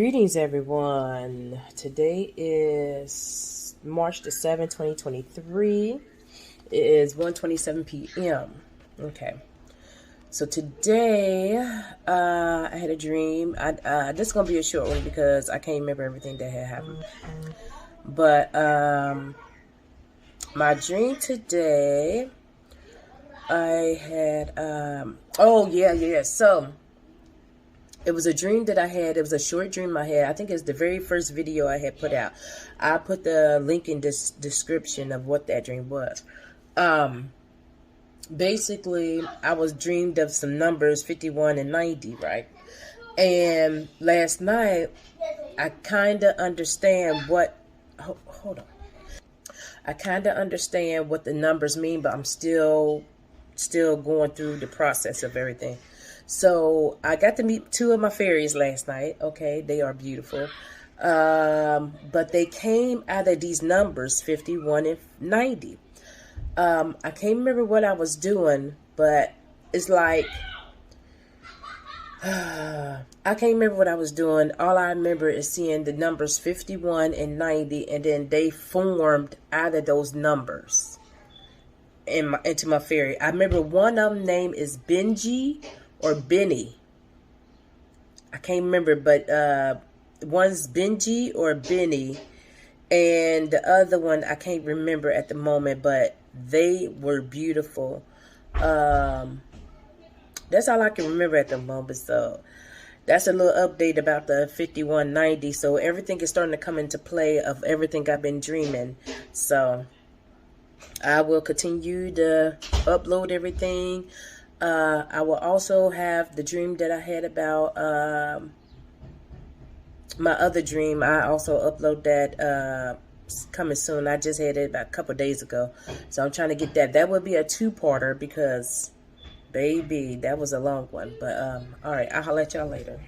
Greetings, everyone. Today is March the 7th, 2023. It is 1:27 p.m. Okay. So today, I had a dream. This is going to be a short one because I can't remember everything that had happened. But my dream today, I had, So, it was a dream that I had. It was a short dream I had. I think it's the very first video I had put out. I put the link in this description of what that dream was. Basically, I was dreamed of some numbers, 51 and 90, right? And last night, I kind of understand what... Hold on. I kind of understand what the numbers mean, but I'm still going through the process of everything. So I got to meet two of my fairies last night. Okay, they are beautiful. But they came out of these numbers, 51 and 90. I can't remember what I was doing, but it's like, I can't remember what I was doing. All I remember is seeing the numbers 51 and 90, and then they formed out of those numbers into my fairy. I remember one of them name is Benji or Benny. I can't remember, but one's Benji or Benny, and the other one I can't remember at the moment, but they were beautiful. That's all I can remember at the moment. So that's a little update about the 5190. So everything is starting to come into play of everything I've been dreaming. So I will continue to upload everything. I will also have the dream that I had about my other dream. I also upload that coming soon. I just had it about a couple days ago. So I'm trying to get that. That would be a two-parter because, baby, that was a long one. But, all right, I'll let y'all later.